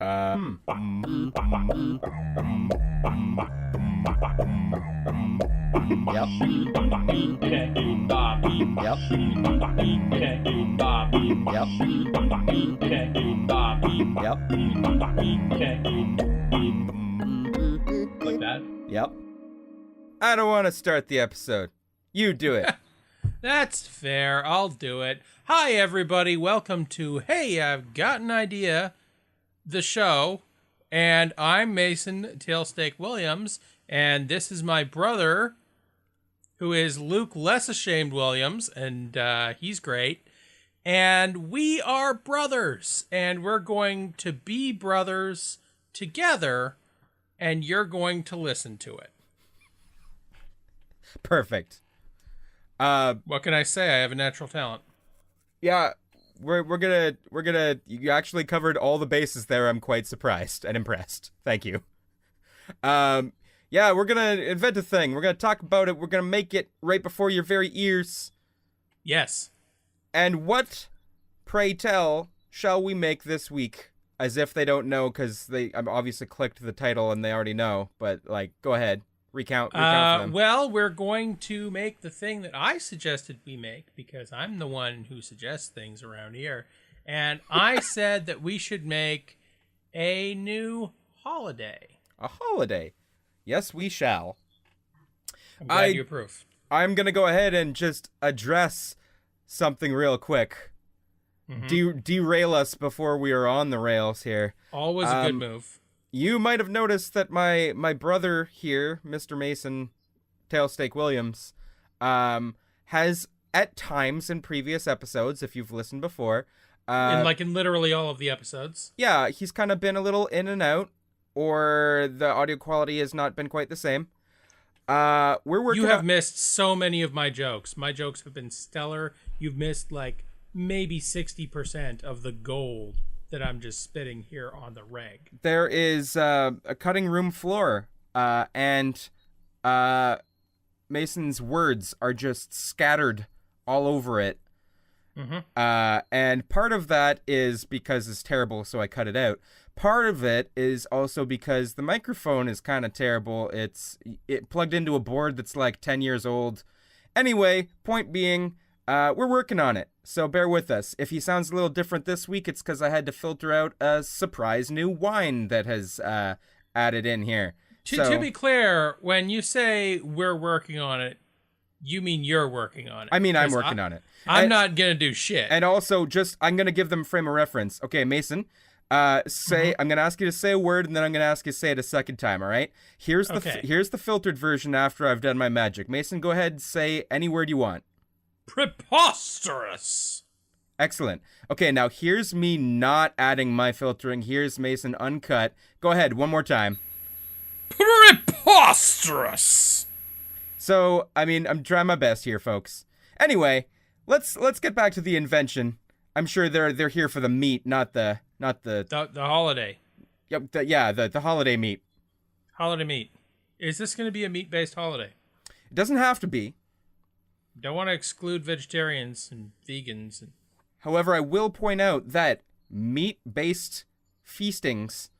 Yep. Like that? Yep. I don't want to start the episode. You do it. That's fair. I'll do it. Hi, everybody. Welcome to Hey, I've Got an Idea, the show. And I'm Mason Tailsteak Williams. And this is my brother, who is Luke Lessashamed Williams. And he's great. And we are brothers. And we're going to be brothers together. And you're going to listen to it. Perfect. What can I say? I have a natural talent. Yeah, we're gonna. You actually covered all the bases there. I'm quite surprised and impressed. Thank you. Yeah, we're gonna invent a thing. We're gonna talk about it. We're gonna make it right before your very ears. Yes. And what, pray tell, shall we make this week? As if they don't know, because they obviously clicked the title and they already know. But go ahead. Recount for them. Well, we're going to make the thing that I suggested we make, because I'm the one who suggests things around here. And I said that we should make a new holiday. A holiday. Yes, we shall. I'm glad you approve. I'm going to go ahead and just address something real quick. Mm-hmm. Derail us before we are on the rails here. Always a good move. You might have noticed that my brother here, Mr. Mason Tailsteak Williams, has at times in previous episodes, if you've listened before, in literally all of the episodes. Yeah, he's kind of been a little in and out, or the audio quality has not been quite the same. We're working. You have missed so many of my jokes. My jokes have been stellar. You've missed maybe 60% of the gold that I'm just spitting here on the reg. There is a cutting room floor, and Mason's words are just scattered all over it. Mm-hmm. And part of that is because it's terrible, so I cut it out. Part of it is also because the microphone is kind of terrible. It plugged into a board that's like 10 years old. Anyway, point being, we're working on it, so bear with us. If he sounds a little different this week, it's because I had to filter out a surprise new wine that has added in here. To be clear, when you say we're working on it, you mean you're working on it. I mean, I'm working on it. I'm not going to do shit. And also, I'm going to give them a frame of reference. Okay, Mason, I'm going to ask you to say a word, and then I'm going to ask you to say it a second time, all right? Here's the filtered version after I've done my magic. Mason, go ahead and say any word you want. Preposterous. Excellent. Okay, now here's me not adding my filtering. Here's Mason uncut. Go ahead, one more time. Preposterous. So, I mean, I'm trying my best here, folks. Anyway, let's get back to the invention. I'm sure they're here for the meat, not the holiday. Yep, the holiday meat. Holiday meat. Is this going to be a meat-based holiday? It doesn't have to be. Don't want to exclude vegetarians and vegans. However, I will point out that meat-based feastings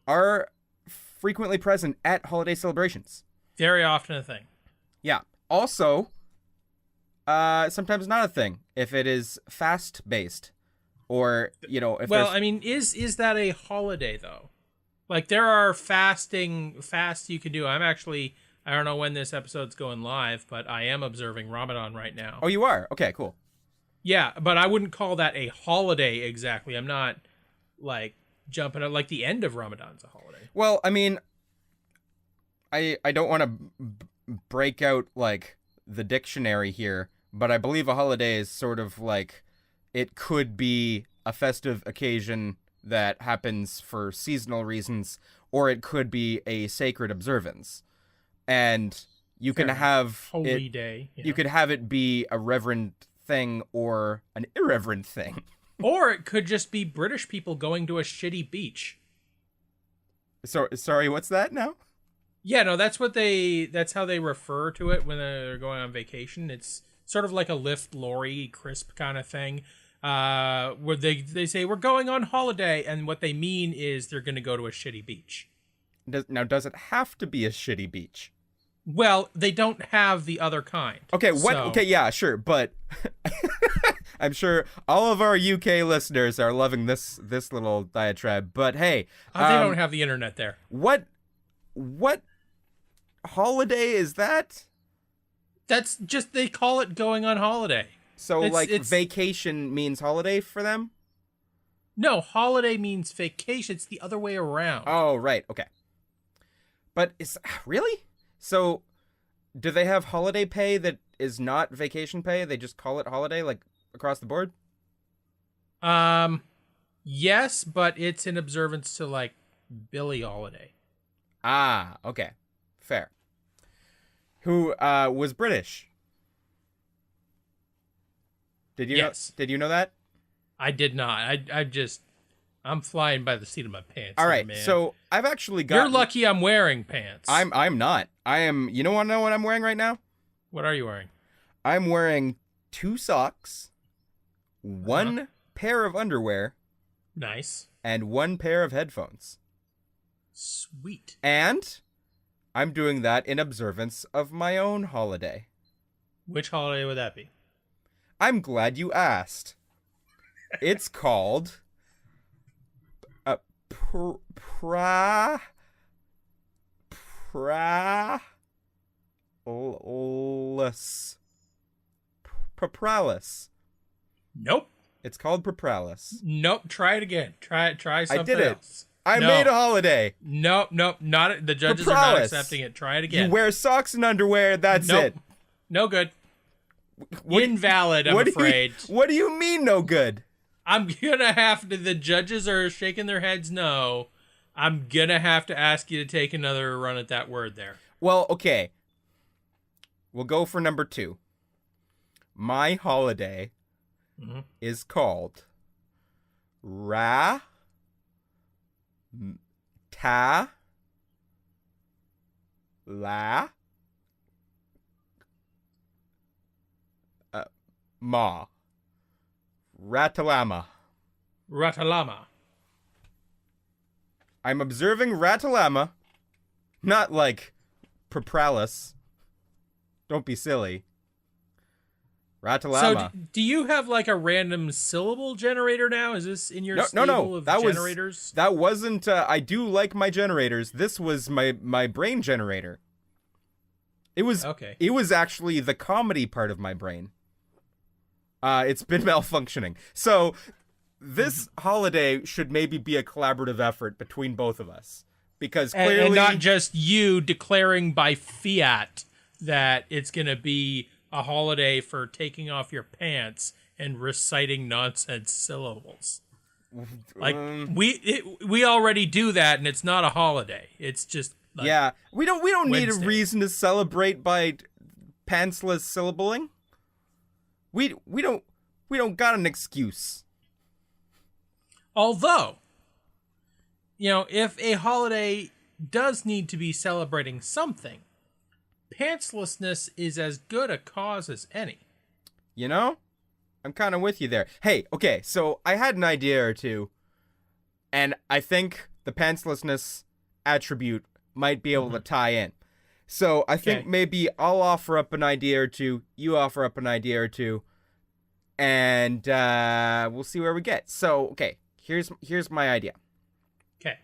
are frequently present at holiday celebrations. Very often a thing. Yeah. Also, sometimes not a thing if it is fast-based, or is that a holiday though? Like, there are fasts you can do. I don't know when this episode's going live, but I am observing Ramadan right now. Oh, you are? Okay, cool. Yeah, but I wouldn't call that a holiday exactly. I'm not, jumping at, the end of Ramadan's a holiday. Well, I mean, I don't want to break out, the dictionary here, but I believe a holiday is sort of it could be a festive occasion that happens for seasonal reasons, or it could be a sacred observance. And you can have holy day. You could have it be a reverent thing or an irreverent thing. Or it could just be British people going to a shitty beach. Sorry, what's that now? Yeah, no, that's how they refer to it when they're going on vacation. It's sort of like a lift lorry crisp kind of thing. where they say we're going on holiday, and what they mean is they're going to go to a shitty beach. Does it have to be a shitty beach? Well, they don't have the other kind. Okay, what? So... Okay, yeah, sure, but I'm sure all of our UK listeners are loving this little diatribe. But hey, they don't have the internet there. What holiday is that? That's just, they call it going on holiday. So it's vacation means holiday for them? No, holiday means vacation. It's the other way around. Oh, right. Okay. But really? So do they have holiday pay that is not vacation pay? They just call it holiday, like across the board? Yes, but it's in observance to like Billie Holiday. Ah, okay. Fair. Who was British? Did you know that? I did not. I'm flying by the seat of my pants. All right, man. So I've actually got. You're lucky I'm wearing pants. I'm not. I am. You know what I'm wearing right now? What are you wearing? I'm wearing 2 socks, 1 pair of underwear. Nice. And 1 pair of headphones. Sweet. And I'm doing that in observance of my own holiday. Which holiday would that be? I'm glad you asked. It's called Pralis. Nope. It's called Pralis. Nope. Try it again. Try something I did it. else. I made a holiday. Nope. Not the judges are not accepting it. Try it again. You wear socks and underwear. That's it. No good. Invalid, I'm afraid. What do you mean no good? I'm gonna have to. The judges are shaking their heads no. I'm gonna have to ask you to take another run at that word there. Well, okay. We'll go for number 2. My holiday is called Ratalama. I'm observing Ratalama, not like Pralis. Don't be silly. Ratalama. So, do you have like a random syllable generator now? Is this in your stable of generators? That wasn't. I do like my generators. This was my brain generator. It was okay. It was actually the comedy part of my brain. It's been malfunctioning. So this holiday should maybe be a collaborative effort between both of us, because clearly, and not just you declaring by fiat that it's going to be a holiday for taking off your pants and reciting nonsense syllables. Like we already do that, and it's not a holiday. It's just like we don't need a reason to celebrate by pantsless syllabling. We don't got an excuse. Although, if a holiday does need to be celebrating something, pantslessness is as good a cause as any. I'm kind of with you there. Hey, okay, so I had an idea or two, and I think the pantslessness attribute might be able to tie in. So I think maybe I'll offer up an idea or two, you offer up an idea or two, and we'll see where we get. So, okay, here's my idea. Okay.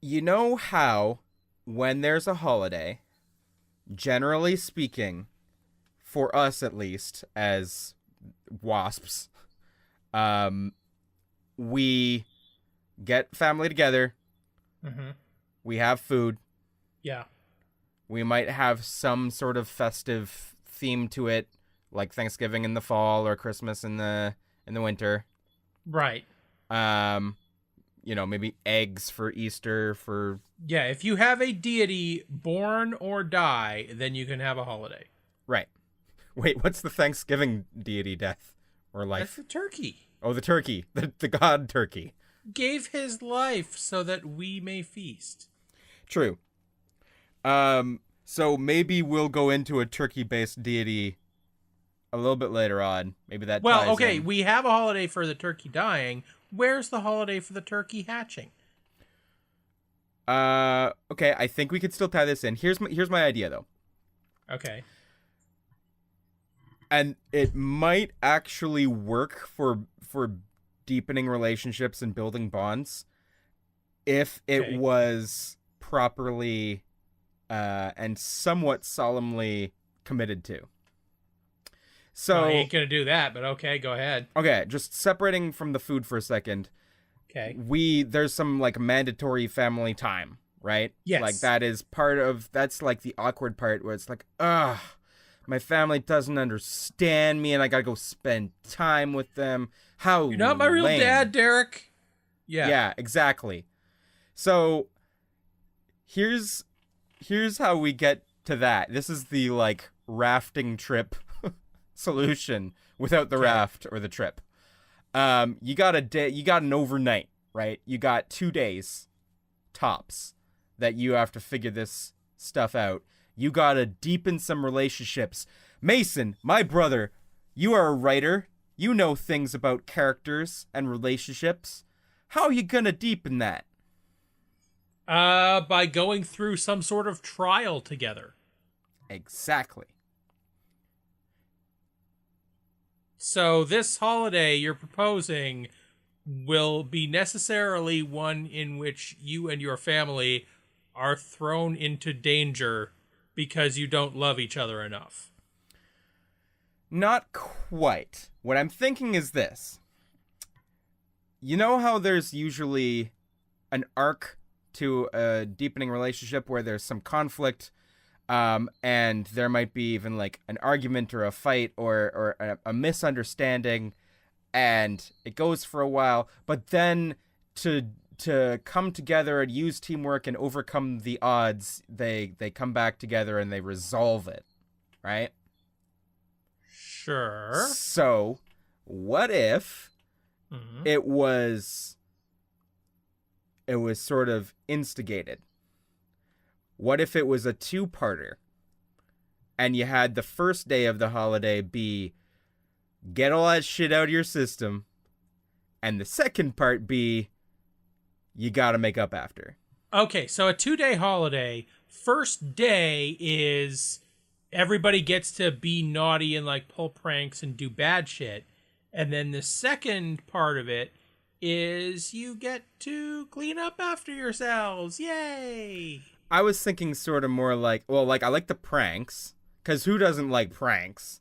You know how when there's a holiday, generally speaking, for us at least as wasps, we get family together. We have food. Yeah. We might have some sort of festive theme to it, like Thanksgiving in the fall or Christmas in the winter. Right. Maybe eggs for Easter for... Yeah, if you have a deity born or die, then you can have a holiday. Right. Wait, what's the Thanksgiving deity death or life? That's the turkey. Oh, the turkey. The god turkey. Gave his life so that we may feast. True. So maybe we'll go into a turkey-based deity a little bit later on. Maybe that Well, ties okay, in. we have a holiday for the turkey dying. Where's the holiday for the turkey hatching? Okay, I think we could still tie this in. Here's my idea though. Okay. And it might actually work for deepening relationships and building bonds if it was properly and somewhat solemnly committed to. So I ain't gonna do that, but okay, go ahead. Okay, just separating from the food for a second. Okay. There's some like mandatory family time, right? Yes. Like that's like the awkward part where it's like, ugh, my family doesn't understand me and I gotta go spend time with them. How You're not my real lame. dad, Derek. Yeah. Yeah, exactly. So here's how we get to that. This is the like rafting trip solution without the raft or the trip. You got an overnight, right? You got 2 days tops that you have to figure this stuff out. You gotta deepen some relationships. Mason, my brother, you are a writer. You know things about characters and relationships. How are you gonna deepen that? By going through some sort of trial together. Exactly. So this holiday you're proposing will be necessarily one in which you and your family are thrown into danger because you don't love each other enough. Not quite. What I'm thinking is this. You know how there's usually an arc to a deepening relationship where there's some conflict, and there might be even like an argument or a fight or a misunderstanding, and it goes for a while, but then to come together and use teamwork and overcome the odds, they come back together and they resolve it, right? Sure. So, what if it was sort of instigated? What if it was a two-parter and you had the first day of the holiday be get all that shit out of your system, and the second part be you gotta make up after? Okay, so a 2-day holiday. First day is everybody gets to be naughty and like pull pranks and do bad shit. And then the second part of it is you get to clean up after yourselves. Yay! I was thinking sort of more like, well, like I like the pranks, because who doesn't like pranks?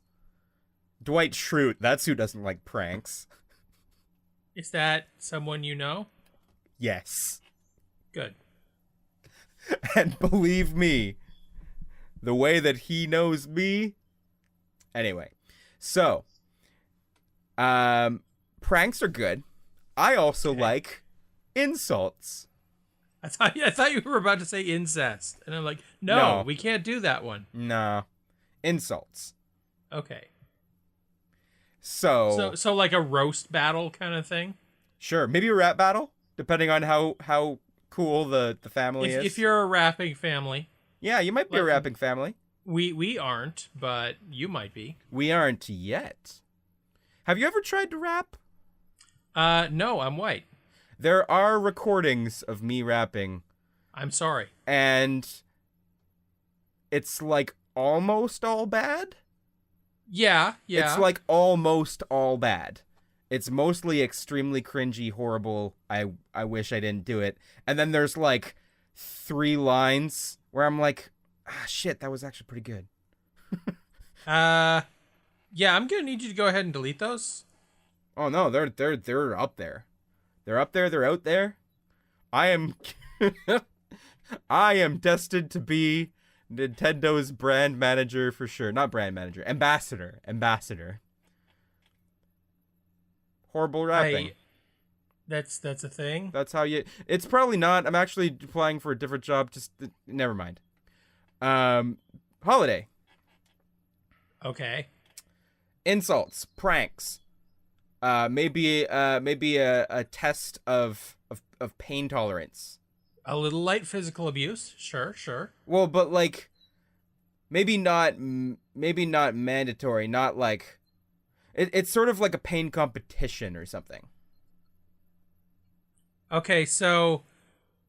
Dwight Schrute, that's who doesn't like pranks. Is that someone you know? Yes. Good. And believe me, the way that he knows me. Anyway, so, pranks are good. I also like insults. I thought you were about to say incest, and I'm like, no, we can't do that one. No, insults. Okay. So like a roast battle kind of thing. Sure, maybe a rap battle, depending on how cool the family is. If you're a rapping family. Yeah, you might be a rapping family. We aren't, but you might be. We aren't yet. Have you ever tried to rap? No, I'm white. There are recordings of me rapping. I'm sorry. And it's like almost all bad? Yeah. It's like almost all bad. It's mostly extremely cringy, horrible. I wish I didn't do it. And then there's like 3 lines where I'm like, shit, that was actually pretty good. Yeah, I'm gonna need you to go ahead and delete those. Oh no, they're up there. They're up there, they're out there. I am I am destined to be Nintendo's brand manager for sure. Not brand manager, ambassador. Horrible rapping. That's a thing. That's how you. It's probably not. I'm actually applying for a different job. Just never mind. Holiday. Okay. Insults, pranks. Maybe a test of pain tolerance. A little light physical abuse. Sure. Well, but like maybe not mandatory. Not like It's sort of like a pain competition or something. Okay, so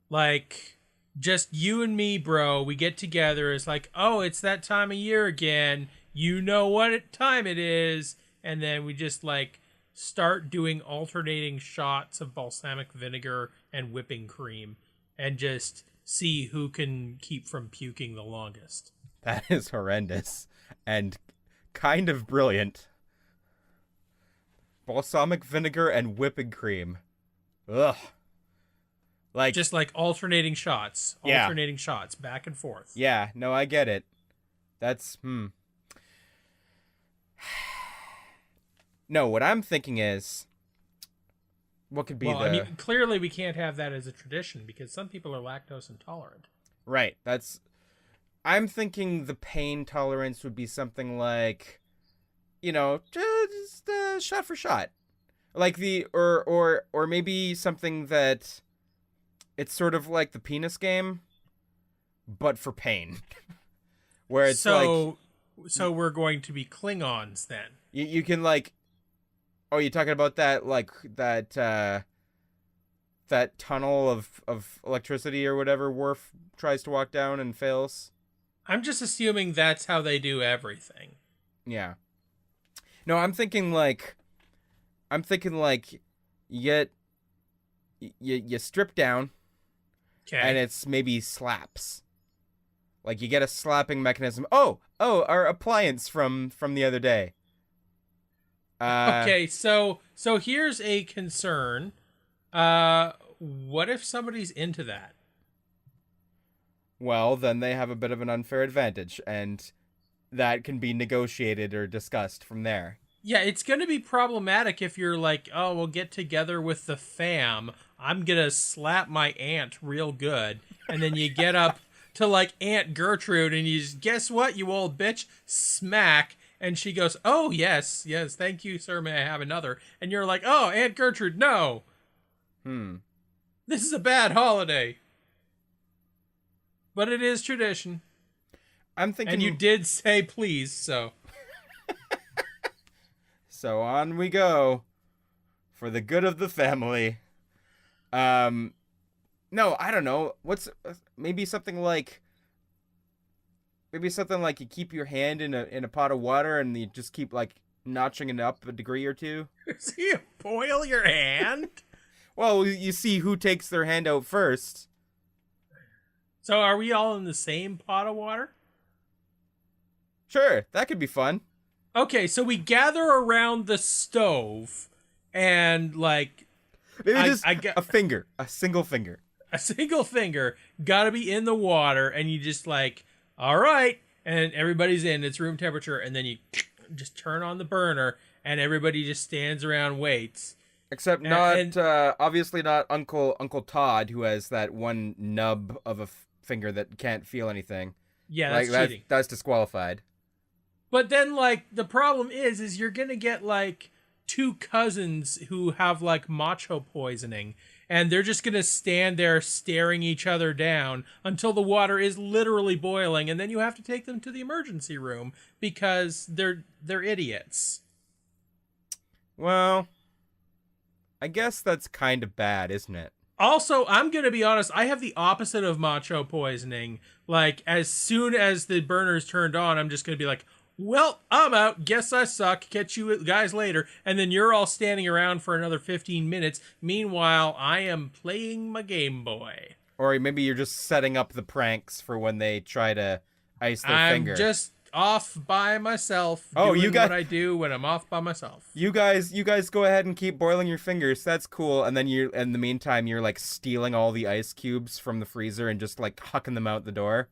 like just you and me, bro, we get together. It's like, oh, it's that time of year again. You know what time it is. And then we just like start doing alternating shots of balsamic vinegar and whipping cream and just see who can keep from puking the longest. That is horrendous and kind of brilliant. Balsamic vinegar and whipping cream. Ugh. Like just like alternating shots, Yeah. back and forth. Yeah, no, I get it. That's No, what I'm thinking is what could be I mean, clearly we can't have that as a tradition because some people are lactose intolerant. Right. I'm thinking the pain tolerance would be something like, just shot for shot. Like or maybe something that it's sort of like the penis game, but for pain. Where it's so we're going to be Klingons then. You can like, oh, you're talking about that, like that tunnel of electricity or whatever Worf tries to walk down and fails. I'm just assuming that's how they do everything. Yeah. No, I'm thinking like you strip down. Okay. And it's maybe slaps. Like you get a slapping mechanism. Oh, our appliance from the other day. Okay, so here's a concern. What if somebody's into that? Well, then they have a bit of an unfair advantage, and that can be negotiated or discussed from there. Yeah, it's going to be problematic if you're like, oh, we'll get together with the fam. I'm going to slap my aunt real good. And then you get up to like Aunt Gertrude and you just, guess what, you old bitch? Smack. And she goes, oh, yes, thank you, sir. May I have another? And you're like, oh, Aunt Gertrude, no. This is a bad holiday. But it is tradition. I'm thinking... And you did say please, so... So on we go. For the good of the family. No, I don't know. What's... Maybe something like you keep your hand in a pot of water and you just keep, like, notching it up a degree or two. So you boil your hand? Well, you see who takes their hand out first. So are we all in the same pot of water? Sure, that could be fun. Okay, so we gather around the stove and, like... Maybe a finger. A single finger. A single finger. Gotta be in the water, and you just, like, all right, and everybody's in. It's room temperature, and then you just turn on the burner, and everybody just stands around, waits. Except obviously not Uncle Todd, who has that one nub of a finger that can't feel anything. Yeah, that's cheating. That's disqualified. But then, like, the problem is you're gonna get, like, two cousins who have, like, macho poisoning, and they're just gonna stand there staring each other down until the water is literally boiling, and then you have to take them to the emergency room because they're idiots. Well, I guess that's kind of bad, isn't it? Also, I'm gonna be honest, I have the opposite of macho poisoning. Like, as soon as the burner's turned on, I'm just gonna be like, well, I'm out. Guess I suck. Catch you guys later. And then you're all standing around for another 15 minutes. Meanwhile, I am playing my Game Boy. Or maybe you're just setting up the pranks for when they try to ice their finger. I'm just off by myself. Doing what I do when I'm off by myself. You guys go ahead and keep boiling your fingers. That's cool. And then in the meantime, you're like stealing all the ice cubes from the freezer and just like hucking them out the door.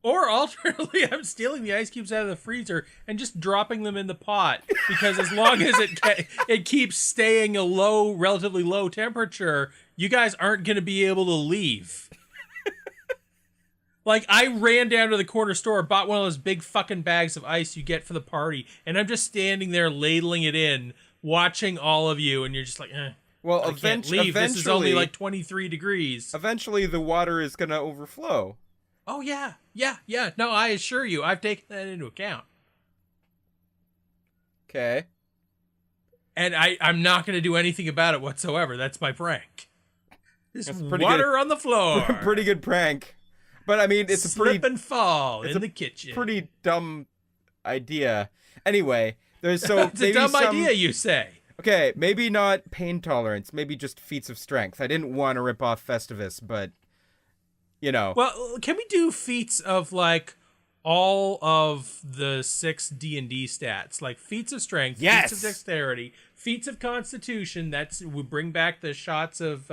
Or alternately, I'm stealing the ice cubes out of the freezer and just dropping them in the pot. Because as long as it keeps staying a relatively low temperature, you guys aren't going to be able to leave. Like, I ran down to the corner store, bought one of those big fucking bags of ice you get for the party, and I'm just standing there ladling it in, watching all of you, and you're just like, well, I can't leave. This is only like 23 degrees. Eventually, the water is going to overflow. Oh, yeah. No, I assure you, I've taken that into account. Okay. And I'm not going to do anything about it whatsoever. That's my prank. There's pretty water good. on the floor. Pretty good prank. But I mean, it's a pretty... Slip and fall in the kitchen. Pretty dumb idea. Anyway, there's it's a dumb idea, you say. Okay, maybe not pain tolerance. Maybe just feats of strength. I didn't want to rip off Festivus, but, you know. Well, can we do feats of, like, all of the 6 D&D stats? Like, feats of strength, yes! feats of dexterity, feats of constitution. We bring back the shots of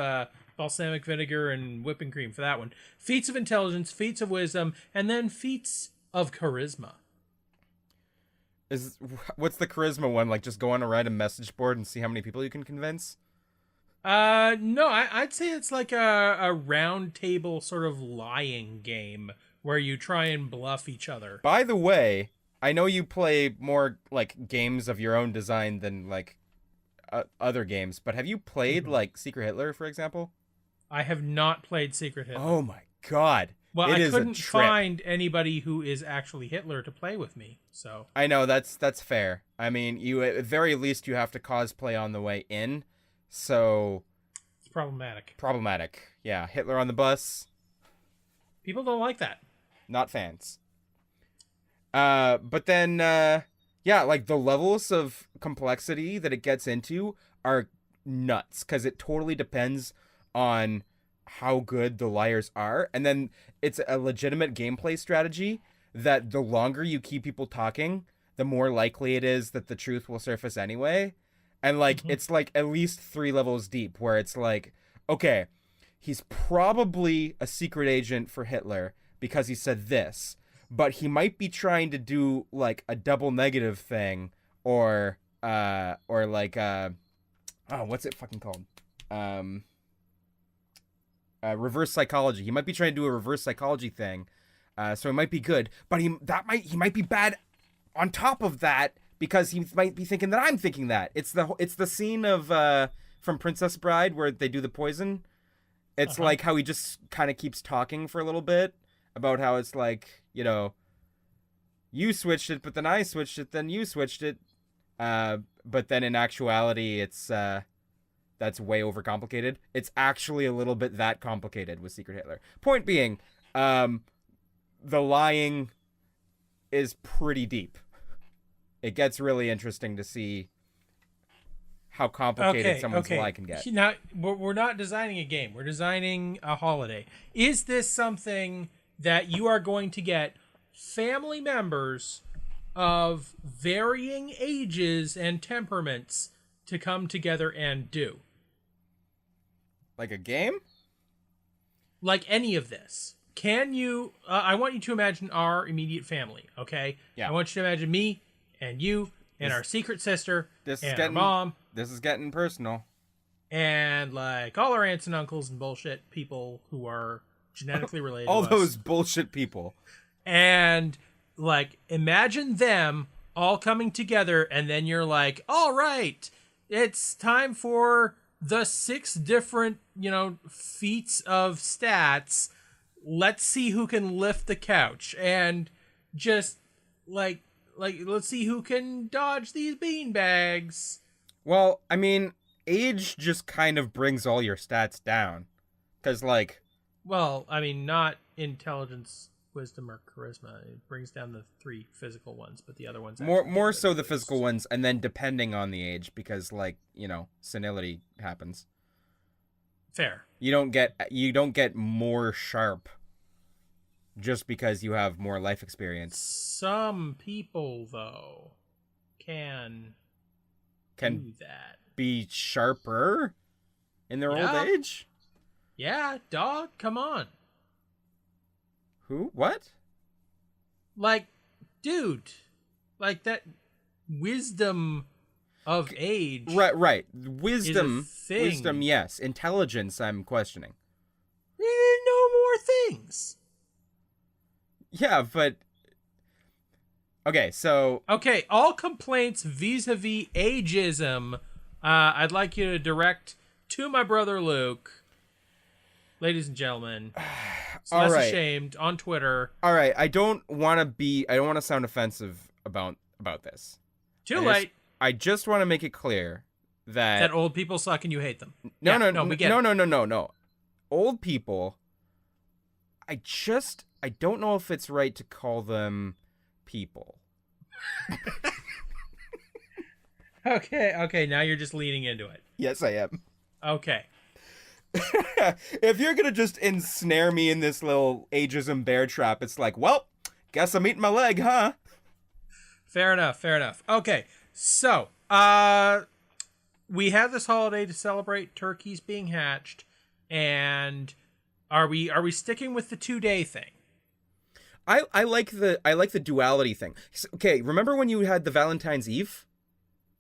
balsamic vinegar and whipping cream for that one. Feats of intelligence, feats of wisdom, and then feats of charisma. What's the charisma one? Like, just go on a random message board and see how many people you can convince? No, I'd say it's like a round table sort of lying game where you try and bluff each other. By the way, I know you play more, like, games of your own design than, like, other games, but have you played, like, Secret Hitler, for example? I have not played Secret Hitler. Oh my god. Well, I couldn't find anybody who is actually Hitler to play with me, so... I know, that's fair. I mean, you at very least you have to cosplay on the way in, so... It's problematic. Problematic. Yeah, Hitler on the bus. People don't like that. Not fans. But then, yeah, like, the levels of complexity that it gets into are nuts, because it totally depends on how good the liars are, and then it's a legitimate gameplay strategy that the longer you keep people talking, the more likely it is that the truth will surface anyway. And like it's like at least 3 levels deep where it's like, okay, he's probably a secret agent for Hitler because he said this, but he might be trying to do like a double negative thing or like what's it fucking called? Reverse psychology. He might be trying to do a reverse psychology thing, so it might be good. But he might be bad on top of that because he might be thinking that I'm thinking that. It's the scene of from Princess Bride where they do the poison. It's like how he just kind of keeps talking for a little bit about how it's like, you know, you switched it, but then I switched it, then you switched it, but then in actuality, it's that's way overcomplicated. It's actually a little bit that complicated with Secret Hitler. Point being, the lying is pretty deep. It gets really interesting to see how complicated someone's lie can get. Now, we're not designing a game. We're designing a holiday. Is this something that you are going to get family members of varying ages and temperaments to come together and do? Like a game? Like any of this. Can you... I want you to imagine our immediate family, okay? Yeah. I want you to imagine me and you and our secret sister and our mom. This is getting personal. And, like, all our aunts and uncles and bullshit people who are genetically related all to us. those bullshit people. And, like, imagine them all coming together, and then you're like, all right, it's time for the 6 different, you know, feats of stats. Let's see who can lift the couch. And just, like let's see who can dodge these beanbags. Well, I mean, age just kind of brings all your stats down. Because, like... Well, I mean, not intelligence, wisdom, or charisma. It brings down the 3 physical ones, but the other ones... More so the physical ones, and then depending on the age, because, like, you know, senility happens. Fair. You don't get more sharp just because you have more life experience. Some people, though, can do that. Be sharper in their old age? Yeah, dog, come on. Who? What? Like, dude, like that wisdom of age. Right. Wisdom, yes. Intelligence, I'm questioning. We didn't know more things. Yeah, but... Okay, so... Okay, all complaints vis-a-vis ageism, I'd like you to direct to my brother Luke. Ladies and gentlemen, Lessashamed on Twitter. All right, I don't want to sound offensive about this. Too late. I just want to make it clear That old people suck and you hate them. No, we get it. No. Old people, I don't know if it's right to call them people. Okay, now you're just leaning into it. Yes, I am. Okay. If you're gonna just ensnare me in this little ageism bear trap, it's like, well, guess I'm eating my leg, huh? Fair enough. Okay, so, we have this holiday to celebrate turkeys being hatched, and are we sticking with the 2-day thing? I like the duality thing. Okay, remember when you had the Valentine's Eve?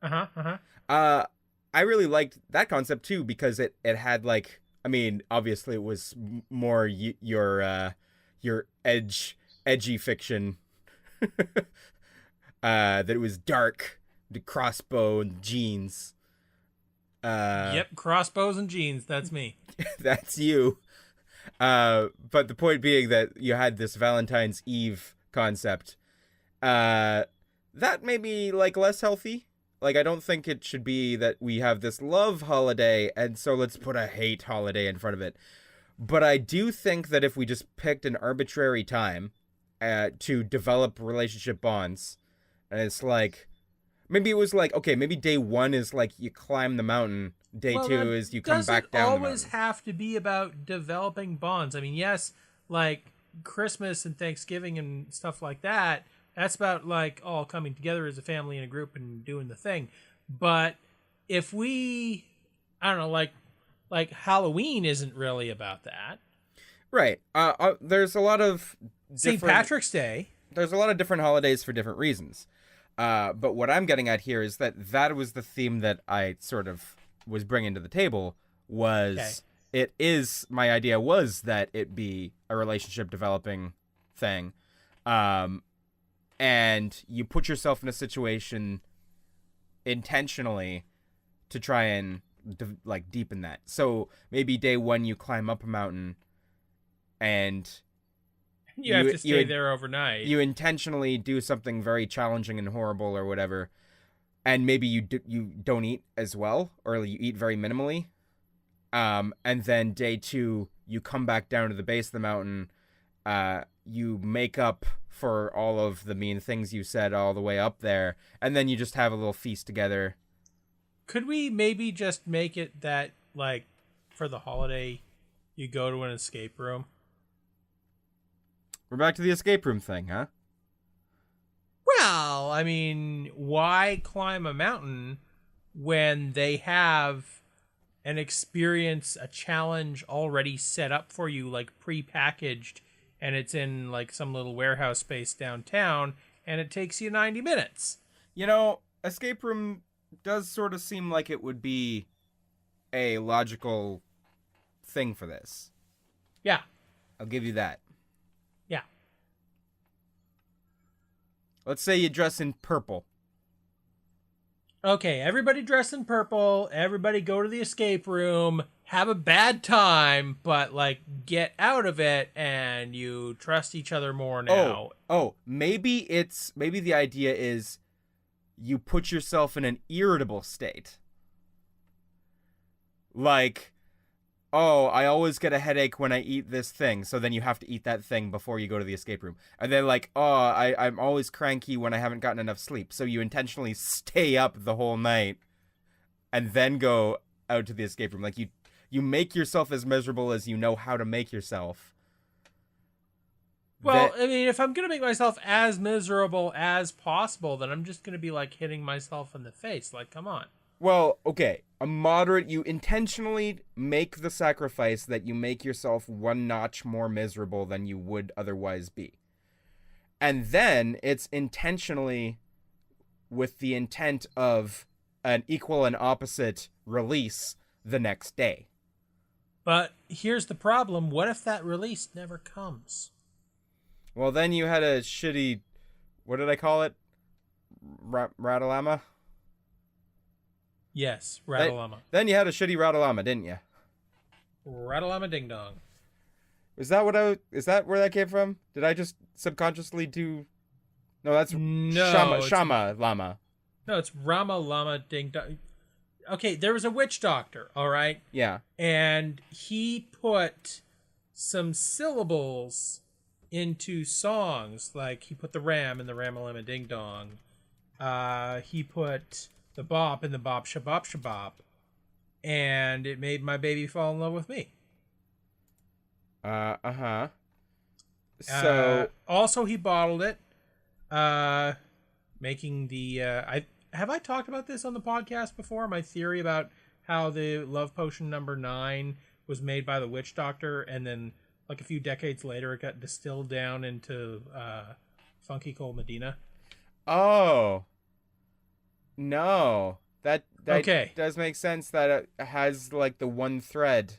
I really liked that concept too because it had like, I mean, obviously it was more your edgy fiction. That it was dark, the crossbow and jeans. Yep, crossbows and jeans. That's me. That's you. But the point being that you had this Valentine's Eve concept. That may be like less healthy. Like, I don't think it should be that we have this love holiday, and so let's put a hate holiday in front of it. But I do think that if we just picked an arbitrary time to develop relationship bonds, and it's like, maybe it was like, okay, maybe day 1 is like you climb the mountain, day 2 is you come back down the mountain. Doesn't always have to be about developing bonds. I mean, yes, like Christmas and Thanksgiving and stuff like that, that's about like all coming together as a family in a group and doing the thing. But if we, I don't know, like Halloween isn't really about that. Right. There's a lot of St. Patrick's Day. There's a lot of different holidays for different reasons. But what I'm getting at here is that was the theme that I sort of was bringing to the table was my idea was that it be a relationship developing thing. And you put yourself in a situation intentionally to try and like deepen that. So maybe day 1 you climb up a mountain and you have to stay there overnight. You intentionally do something very challenging and horrible or whatever, and maybe you don't eat as well, or you eat very minimally. And then day 2 you come back down to the base of the mountain. You make up for all of the mean things you said all the way up there, and then you just have a little feast together. Could we maybe just make it that, like, for the holiday, you go to an escape room? We're back to the escape room thing, huh? Well, I mean, why climb a mountain when they have an experience, a challenge already set up for you, like pre-packaged, and it's in like some little warehouse space downtown, and it takes you 90 minutes. You know, escape room does sort of seem like it would be a logical thing for this. Yeah. I'll give you that. Yeah. Let's say you dress in purple. Okay, everybody dress in purple, everybody go to the escape room, have a bad time, but like get out of it and you trust each other more now. Maybe the idea is you put yourself in an irritable state. Like, oh, I always get a headache when I eat this thing, so then you have to eat that thing before you go to the escape room. And then like, oh, I'm always cranky when I haven't gotten enough sleep, so you intentionally stay up the whole night and then go out to the escape room. Like you make yourself as miserable as you know how to make yourself. Well, I mean, if I'm going to make myself as miserable as possible, then I'm just going to be like hitting myself in the face. Like, come on. Well, okay, you intentionally make the sacrifice that you make yourself one notch more miserable than you would otherwise be. And then it's intentionally with the intent of an equal and opposite release the next day. But here's the problem. What if that release never comes? Well, then you had a shitty, what did I call it? Ratalama? Yes, Ratalama. Then you had a shitty Ratalama, didn't you? Ratalama ding dong. Is that where that came from? Did I just subconsciously do? No, that's Shama Lama. No, it's Rama Lama ding dong. okay, there was a witch doctor, all right? Yeah. And he put some syllables into songs. Like, he put the ram in the ram-a-lim ding dong. He put the bop in the bop shabop shabop. And it made my baby fall in love with me. Uh-huh. So also he bottled it, making the I talked about this on the podcast before, my theory about how the love potion number 9 was made by the witch doctor, and then like a few decades later it got distilled down into Funky Cold Medina. Oh no, that okay. does make sense that it has like the one thread.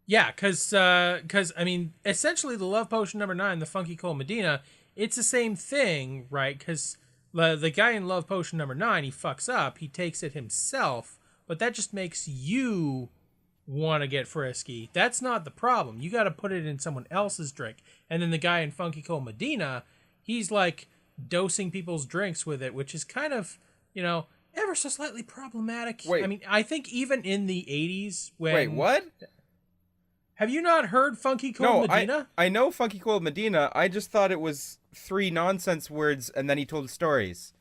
Yeah, because I mean, essentially the love potion number 9, the Funky Cold Medina, it's the same thing, right? Because the guy in love potion number 9, he fucks up, he takes it himself, but that just makes you want to get frisky. That's not the problem. You got to put it in someone else's drink. And then the guy in Funky Cold Medina, he's like dosing people's drinks with it, which is kind of, ever so slightly problematic. Wait. I mean, I think even in the 80s when... Wait, what? Have you not heard Funky Cold Medina? I know Funky Cold Medina. I just thought it was 3 nonsense words and then he told stories.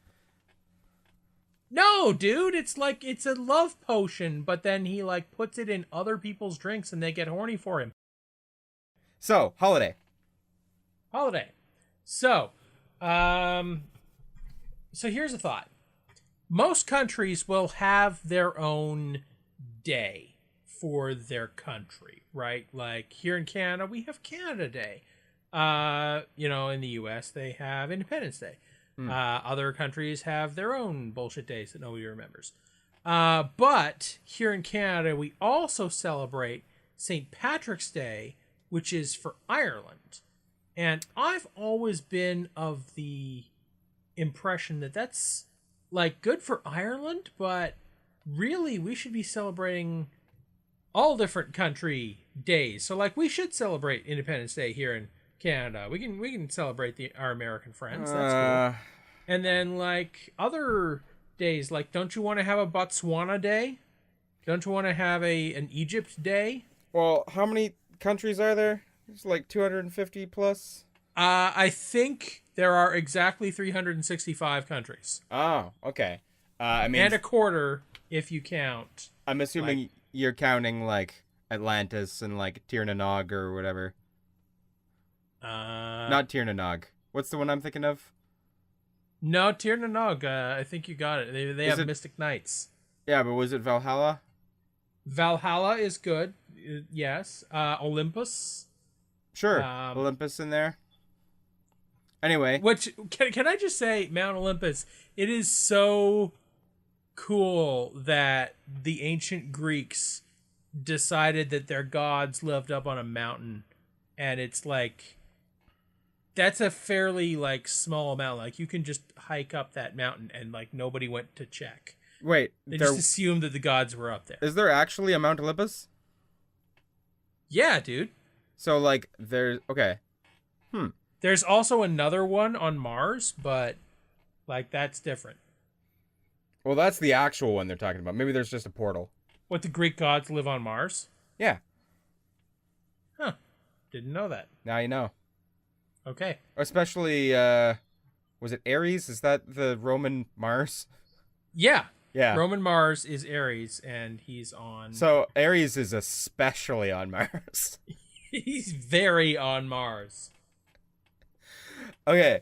No, dude, it's a love potion, but then he like puts it in other people's drinks and they get horny for him. So, holiday. So, so here's a thought. Most countries will have their own day for their country, right? Like here in Canada, we have Canada Day. In the US, they have Independence Day. Other countries have their own bullshit days that nobody remembers. But here in Canada, we also celebrate St. Patrick's Day, which is for Ireland. And I've always been of the impression that that's like good for Ireland, but really we should be celebrating all different country days. So like we should celebrate Independence Day here in Canada. We can celebrate our American friends. That's cool. And then like other days, like don't you want to have a Botswana Day? Don't you want to have an Egypt Day? Well, how many countries are there? It's like 250 plus. I think there are exactly 365 countries. Oh, okay. And a quarter if you count. I'm assuming you're counting like Atlantis and like Tirnanog or whatever. Not Tirnanog. What's the one I'm thinking of? No, Tirnanog. I think you got it. They have Mystic Knights. Yeah, but was it Valhalla? Valhalla is good. Yes. Olympus. Sure. Olympus in there. Anyway. Which, can I just say, Mount Olympus, it is so cool that the ancient Greeks decided that their gods lived up on a mountain. And it's like, that's a fairly like small amount. Like you can just hike up that mountain and like nobody went to check. Wait. They just assumed that the gods were up there. Is there actually a Mount Olympus? Yeah, dude. So like there's okay. There's also another one on Mars, but like that's different. Well, that's the actual one they're talking about. Maybe there's just a portal. What, the Greek gods live on Mars? Yeah. Huh. Didn't know that. Now you know. Okay. Especially was it Ares? Is that the Roman Mars? Yeah. Yeah. Roman Mars is Ares and he's on So Ares is especially on Mars. He's very on Mars. Okay.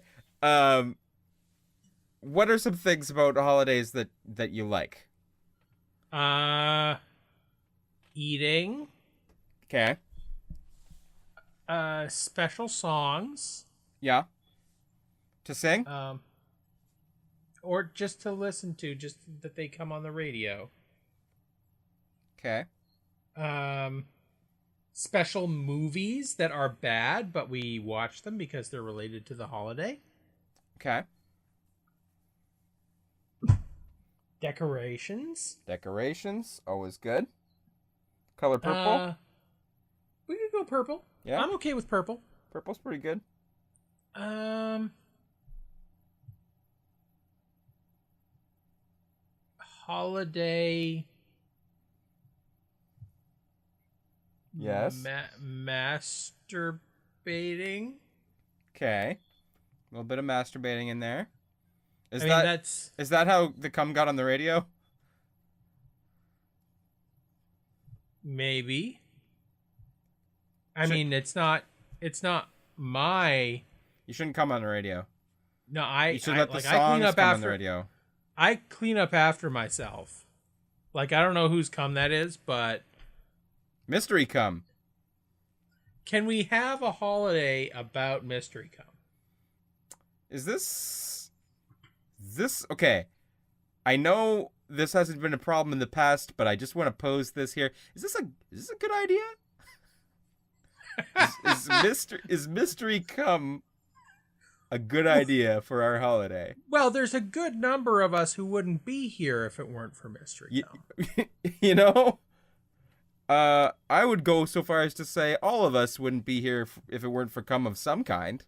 What are some things about holidays that you like? Eating. Okay. Special songs. Yeah. To sing? Or just to listen to, just that they come on the radio. Okay. Special movies that are bad, but we watch them because they're related to the holiday. Okay. Decorations, always good. Color purple? We could go purple. Yeah. I'm okay with purple. Purple's pretty good. holiday Yes. masturbating. Okay. A little bit of masturbating in there. I mean, that's Is that how the cum got on the radio? maybe. I mean, it's not my. You shouldn't come on the radio. No, You should let the songs come on the radio. I clean up after myself. Like, I don't know whose cum that is, but Mystery cum. can we have a holiday about mystery cum? Is this okay? I know this hasn't been a problem in the past, but I just want to pose this here. Is this a good idea? is mystery cum a good idea for our holiday? Well, there's a good number of us who wouldn't be here if it weren't for mystery cum. You know, I would go so far as to say all of us wouldn't be here if it weren't for cum of some kind.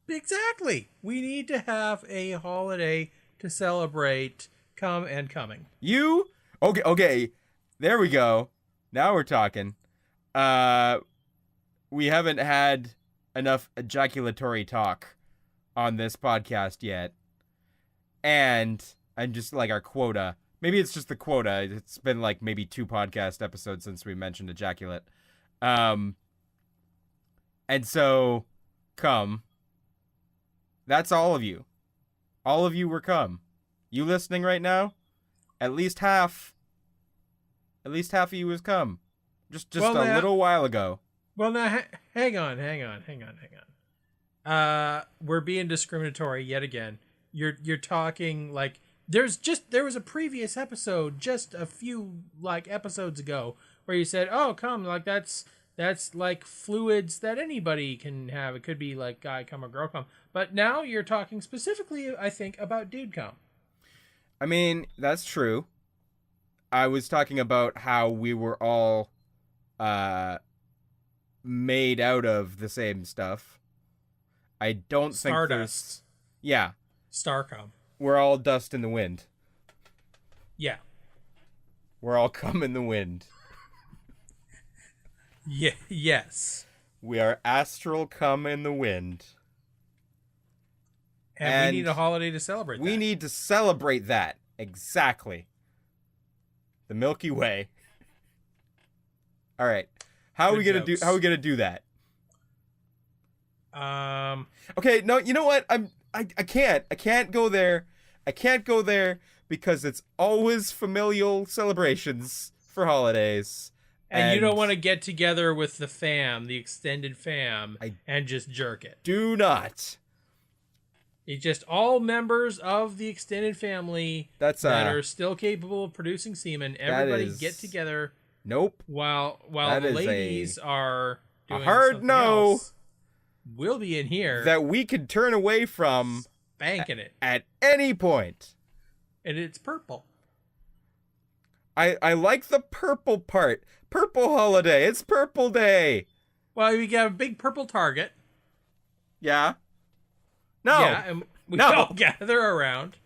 Exactly. We need to have a holiday to celebrate cum and coming. You okay? There we go. Now we're talking. We haven't had enough ejaculatory talk on this podcast yet, and I'm just like our quota. Maybe it's just the quota. It's been like maybe 2 podcast episodes since we mentioned ejaculate. And so, cum. That's all of you. All of you were cum. You listening right now? At least half of you was cum. Just a little while ago. Well, now, hang on. We're being discriminatory yet again. You're talking like there was a previous episode just a few like episodes ago where you said, "Oh, cum, like that's like fluids that anybody can have. It could be like guy cum or girl cum." But now you're talking specifically, I think, about dude cum. I mean, that's true. I was talking about how we were all made out of the same stuff. I don't think Stardust. Yeah. Star cum. We're all dust in the wind. Yeah. We're all cum in the wind. Yeah. Yes. We are astral cum in the wind. And we need a holiday to celebrate that. We need to celebrate that. Exactly. The Milky Way. All right. How are we gonna do that? Okay, no, you know what? I can't go there. I can't go there because it's always familial celebrations for holidays. And you don't want to get together with the fam, the extended fam, and just jerk it. Do not. It's just all members of the extended family that are still capable of producing semen. Everybody get together. Nope. While the ladies are doing a hard no. Else, we'll be in here that we can turn away from, spanking it at any point. And it's purple. I like the purple part. Purple holiday. It's Purple Day. Well, we got a big purple target. Yeah. No. Yeah, and we all gather around.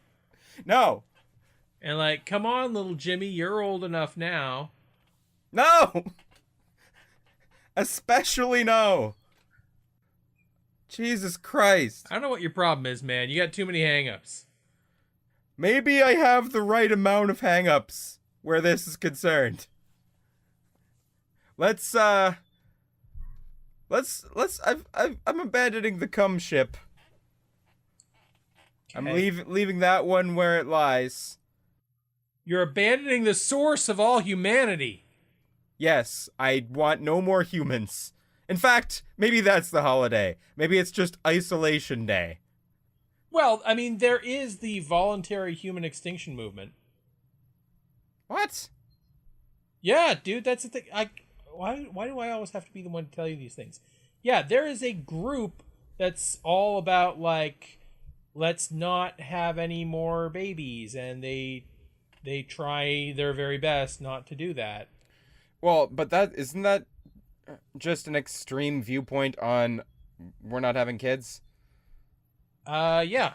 No. And like, come on, little Jimmy, you're old enough now. No. Especially no. Jesus Christ. I don't know what your problem is, man. You got too many hang-ups. Maybe I have the right amount of hang-ups where this is concerned. I'm abandoning the cum ship. Okay. I'm leaving that one where it lies. You're abandoning the source of all humanity. Yes, I want no more humans. In fact, maybe that's the holiday. Maybe it's just Isolation Day. Well, I mean, there is the voluntary human extinction movement. What? Yeah, dude, that's the thing. Why do I always have to be the one to tell you these things? Yeah, there is a group that's all about, like, let's not have any more babies, and they try their very best not to do that. Well, but isn't that just an extreme viewpoint on we're not having kids? Yeah.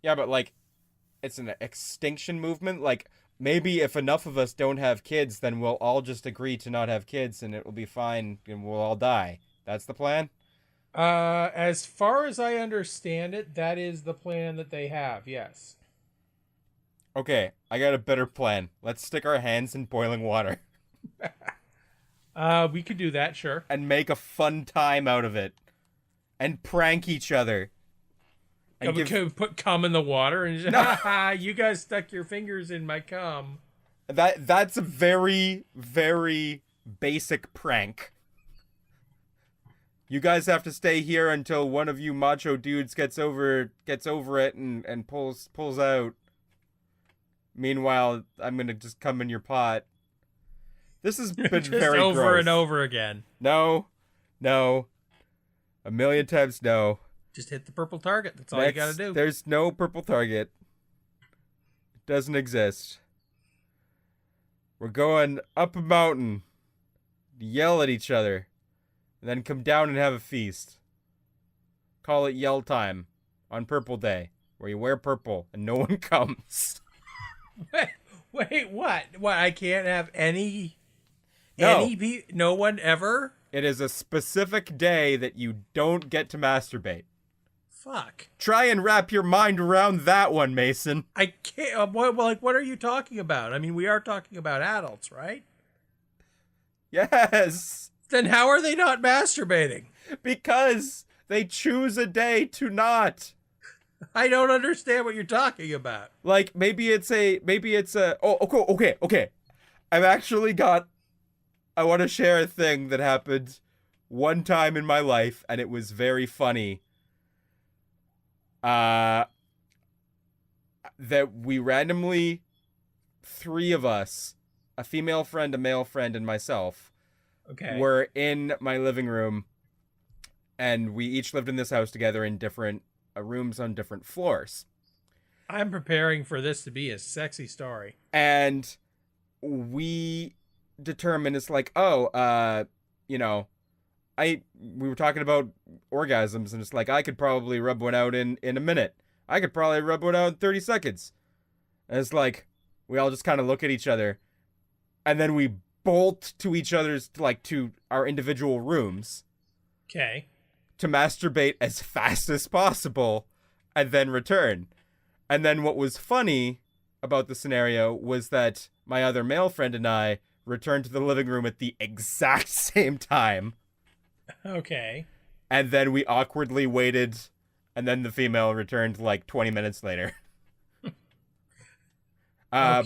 Yeah, but, like, it's an extinction movement? Like, maybe if enough of us don't have kids, then we'll all just agree to not have kids and it will be fine and we'll all die. That's the plan? As far as I understand it, that is the plan that they have, yes. Okay, I got a better plan. Let's stick our hands in boiling water. We could do that, sure. And make a fun time out of it. And prank each other. And we could put cum in the water and just, ha ha, you guys stuck your fingers in my cum. That's a very, very basic prank. You guys have to stay here until one of you macho dudes gets over it and pulls out. Meanwhile, I'm gonna just come in your pot. This has been just very over gross. and over again. No. A million times no. Just hit the purple target. That's all you gotta do. There's no purple target. It doesn't exist. We're going up a mountain, yell at each other, and then come down and have a feast. Call it yell time on Purple Day, where you wear purple and no one comes. Wait, what? What? I can't have no one ever? It is a specific day that you don't get to masturbate. Fuck. Try and wrap your mind around that one, Mason. I can't. What are you talking about? I mean, we are talking about adults, right? Yes. Then how are they not masturbating? Because they choose a day to not. I don't understand what you're talking about. Like, maybe it's a, okay. I want to share a thing that happened one time in my life, and it was very funny. That we randomly, 3 of us, a female friend, a male friend, and myself, were in my living room, and we each lived in this house together in different rooms on different floors. I'm preparing for this to be a sexy story. And we determined it's like, we were talking about orgasms, and it's like, I could probably rub one out in a minute. I could probably rub one out in 30 seconds. And it's like, we all just kind of look at each other, and then we bolt to each other's, to our individual rooms. Okay. To masturbate as fast as possible, and then return. And then what was funny about the scenario was that my other male friend and I returned to the living room at the exact same time. Okay. And then we awkwardly waited, and then the female returned 20 minutes later. Okay.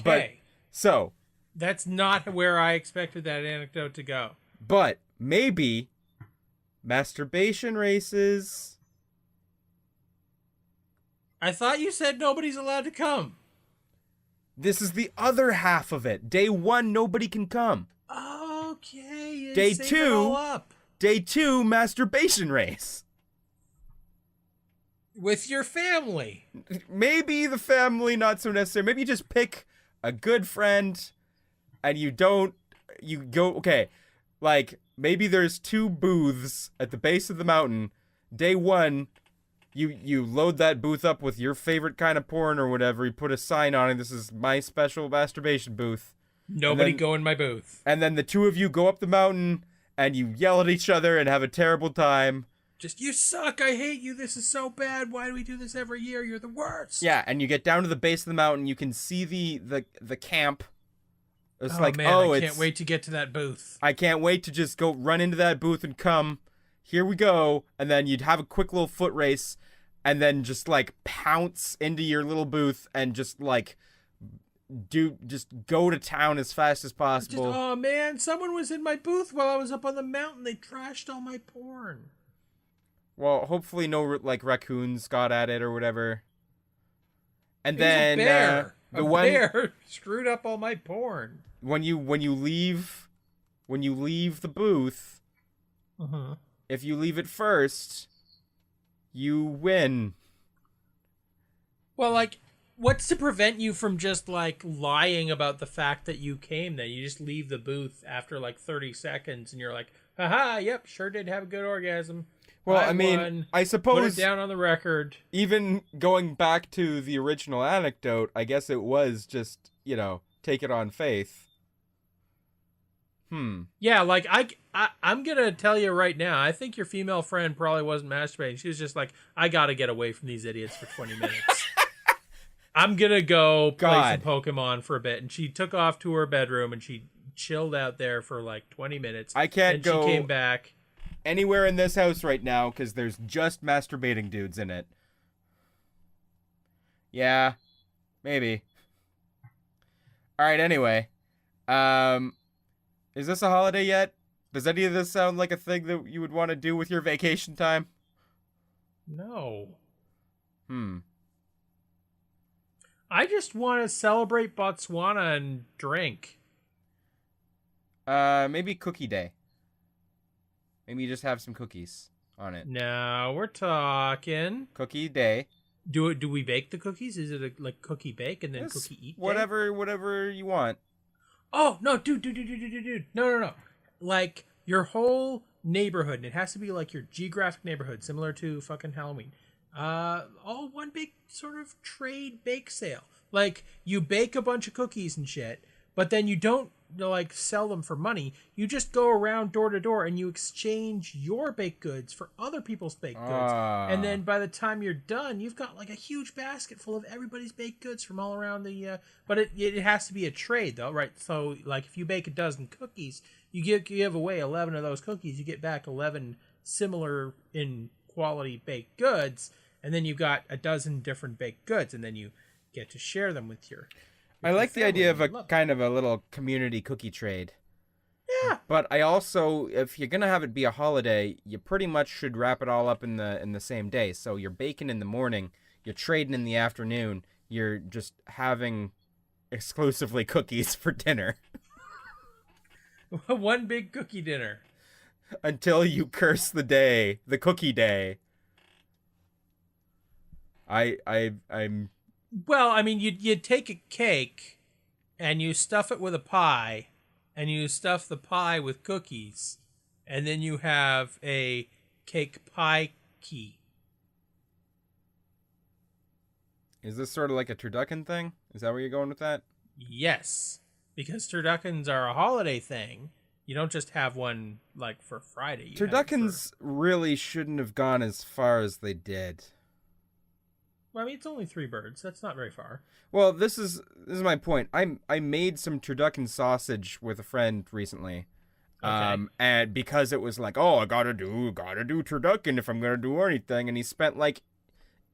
But, so. That's not where I expected that anecdote to go. But, maybe, masturbation races. I thought you said nobody's allowed to come. This is the other half of it. Day 1, nobody can come. Okay. Day 2, masturbation race. With your family. Maybe the family, not so necessary. Maybe you just pick a good friend and you go, okay, maybe there's 2 booths at the base of the mountain. Day 1, you load that booth up with your favorite kind of porn or whatever. You put a sign on it. This is my special masturbation booth. Nobody go in my booth. And then the 2 of you go up the mountain and you yell at each other and have a terrible time. Just, you suck. I hate you. This is so bad. Why do we do this every year? You're the worst. Yeah, and you get down to the base of the mountain. You can see the camp. It's I can't wait to get to that booth. I can't wait to just go run into that booth and come. Here we go. And then you'd have a quick little foot race and then just pounce into your little booth and just go to town as fast as possible. Oh man, someone was in my booth while I was up on the mountain. They trashed all my porn. Well, hopefully no raccoons got at it or whatever. And then a bear screwed up all my porn. When you leave the booth, if you leave it first, you win. Well, what's to prevent you from just lying about the fact that you came then? You just leave the booth after 30 seconds and you're like, haha, yep, sure did have a good orgasm. Well, I mean, I suppose put it down on the record. Even going back to the original anecdote, I guess it was just, take it on faith. Yeah, like I'm gonna tell you right now, I think your female friend probably wasn't masturbating. She was just like, I gotta get away from these idiots for 20 minutes. I'm gonna go play some Pokemon for a bit. And she took off to her bedroom and she chilled out there for like 20 minutes. I can't go she came back anywhere in this house right now because there's just masturbating dudes in it. Yeah, maybe. All right, anyway. Is this a holiday yet? Does any of this sound like a thing that you would want to do with your vacation time? No. I just want to celebrate Botswana and drink. Maybe cookie day. Maybe you just have some cookies on it. No, we're talking Cookie day. Do we bake the cookies? Is it like cookie bake and then cookie eat day? Whatever you want. Oh, no, dude. No. Like, your whole neighborhood, and it has to be like your geographic neighborhood, similar to fucking Halloween. All one big sort of trade bake sale. Like, you bake a bunch of cookies and shit, but then you don't, like, sell them for money. You just go around door to door and you exchange your baked goods for other people's baked goods. And then by the time you're done, you've got, like, a huge basket full of everybody's baked goods from all around the... But it has to be a trade, though, right? So, like, if you bake a dozen cookies, you give away 11 of those cookies, you get back 11 similar in quality baked goods, and then you've got a dozen different baked goods, and then you get to share them with your... I like the idea of a kind of a little community cookie trade. Yeah. But I also, if you're gonna have it be a holiday, you pretty much should wrap it all up in the same day. So you're baking in the morning, you're trading in the afternoon, you're just having exclusively cookies for dinner. One big cookie dinner. Until you curse the day, the cookie day. I'm Well, I mean, you'd take a cake and you stuff it with a pie, and you stuff the pie with cookies, and then you have a cake pie key. Is this sort of like a turducken thing? Is that where you're going with that? Yes, because turduckens are a holiday thing. You don't just have one, like, for Friday. Turduckens really shouldn't have gone as far as they did. Well, I mean, it's only 3 birds. That's not very far. Well, this is my point. I made some turducken sausage with a friend recently. Okay. And because it was like, oh, I gotta do turducken if I'm gonna do anything, and he spent like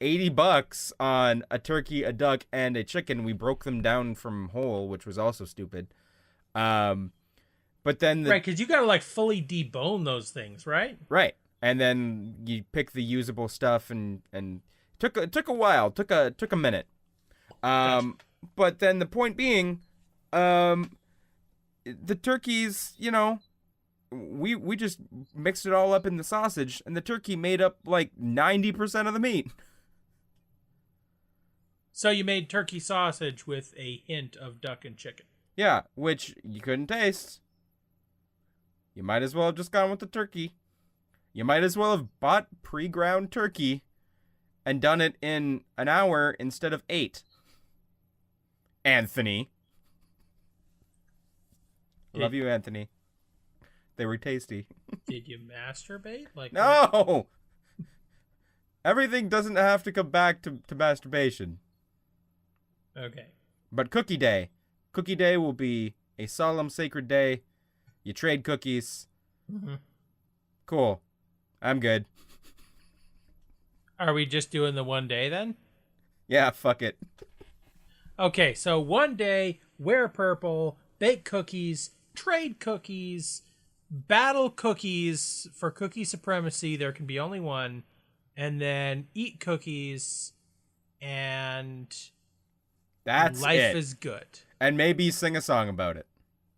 $80 on a turkey, a duck, and a chicken. We broke them down from whole, which was also stupid. But then right, because you gotta like fully debone those things, right? Right, and then you pick the usable stuff and took a while, took a minute. Gotcha. But then the point being, the turkeys, you know, we just mixed it all up in the sausage, and the turkey made up like 90% of the meat. So you made turkey sausage with a hint of duck and chicken. Yeah, which you couldn't taste. You might as well have just gone with the turkey. You might as well have bought pre-ground turkey and done it in an hour instead of 8. Anthony. Love you, Anthony. They were tasty. Did you masturbate? Like no! Everything doesn't have to come back to masturbation. Okay. But Cookie Day. Cookie Day will be a solemn, sacred day. You trade cookies. Mm-hmm. Cool. I'm good. Are we just doing the one day then? Yeah, fuck it. Okay, so one day, wear purple, bake cookies, trade cookies, battle cookies for cookie supremacy. There can be only one. And then eat cookies, and That's life it. is good. And maybe sing a song about it.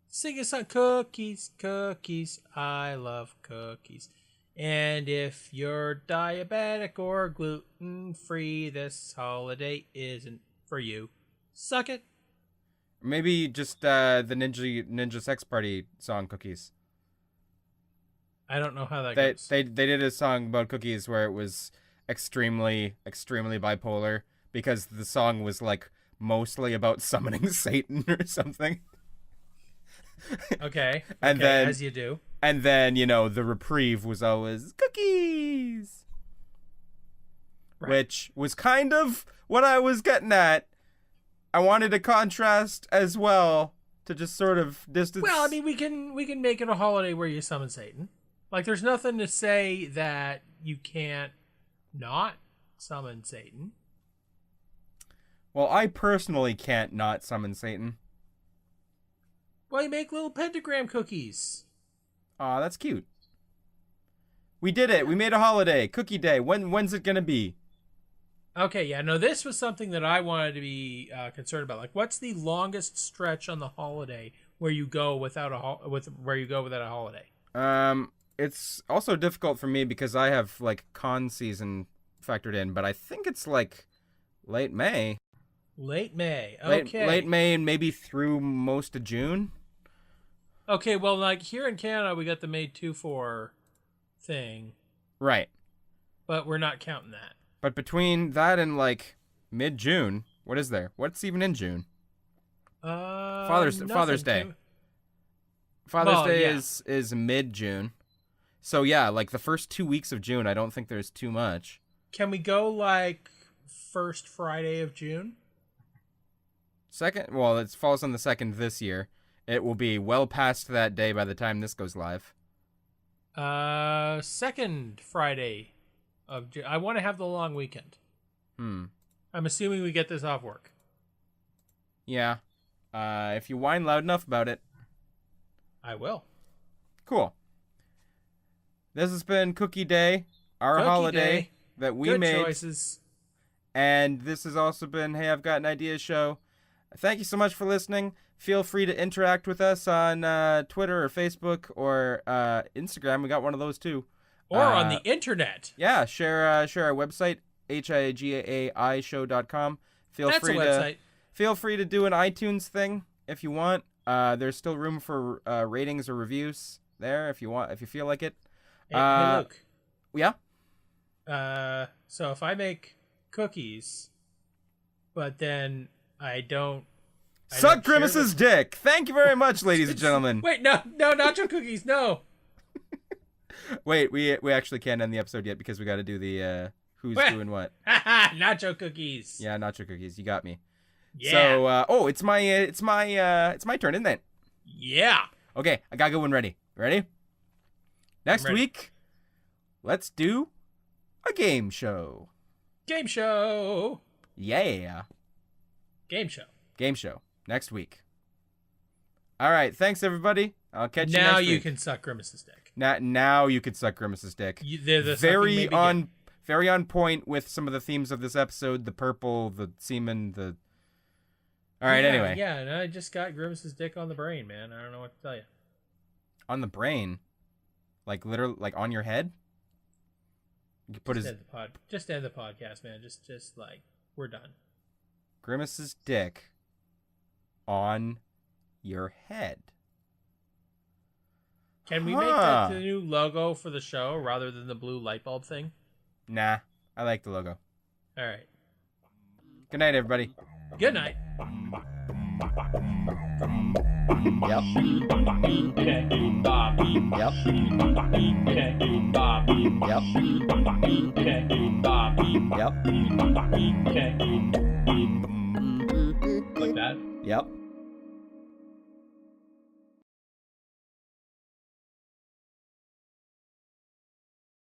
Sing a song. Cookies, cookies, I love cookies. And if you're diabetic or gluten-free, this holiday isn't for you. Suck it. Maybe just the Ninja Sex Party song, Cookies. I don't know how that goes. They did a song about cookies where it was extremely, extremely bipolar because the song was like mostly about summoning Satan or something. Okay. And then, as you do. And then, the reprieve was always cookies. Right. Which was kind of what I was getting at. I wanted a contrast as well to just sort of distance. Well, I mean, we can make it a holiday where you summon Satan. Like, there's nothing to say that you can't not summon Satan. Well, I personally can't not summon Satan. Well, you make little pentagram cookies. Aw, that's cute. We did it. We made a holiday. Cookie day. When's it gonna be? Okay, yeah. No, this was something that I wanted to be concerned about. Like, what's the longest stretch on the holiday where you go without a holiday? It's also difficult for me because I have like con season factored in, but I think it's like late May. Late May. Okay. Late May and maybe through most of June. Okay, well, like here in Canada, we got the May 2-4 thing. Right. But we're not counting that. But between that and like mid-June, what is there? What's even in June? Father's Day. Father's Day is mid-June. So yeah, like the first 2 weeks of June, I don't think there's too much. Can we go like first Friday of June? Second? Well, it falls on the 2nd this year. It will be well past that day by the time this goes live. Second Friday of June. I want to have the long weekend. I'm assuming we get this off work. Yeah. If you whine loud enough about it. I will. Cool. This has been Cookie Day, our holiday that we made. Good choices. And this has also been Hey, I've Got an Idea show. Thank you so much for listening. Feel free to interact with us on Twitter or Facebook or Instagram. We got one of those too. Or on the internet. Yeah, share our website, higaishow.com. Feel free to do an iTunes thing if you want. There's still room for ratings or reviews there if you feel like it. Hey, Luke. Yeah? So if I make cookies, but then I don't... Suck Grimace's dick! Thank you very much, ladies and gentlemen. Wait, no, nacho cookies, no! Wait, we actually can't end the episode yet because we got to do the who's doing what. Nacho cookies. Yeah, nacho cookies. You got me. Yeah. So, it's my turn, isn't it? Yeah. Okay, I got a good one ready. Ready? Next week, let's do a game show. Game show. Yeah. Game show. Game show. Next week. All right. Thanks, everybody. I'll catch you next week. Now you can suck Grimace's dick. Now you can suck Grimace's dick. Very on point with some of the themes of this episode. The purple, the semen, the... All right, anyway. Yeah, and I just got Grimace's dick on the brain, man. I don't know what to tell you. On the brain? Like, literally, like, on your head? You put Just end the podcast, man. Just like, we're done. Grimace's dick on your head. Can we make that the new logo for the show rather than the blue light bulb thing? Nah, I like the logo. All right. Good night, everybody. Good night. Yep. Like that? Yep.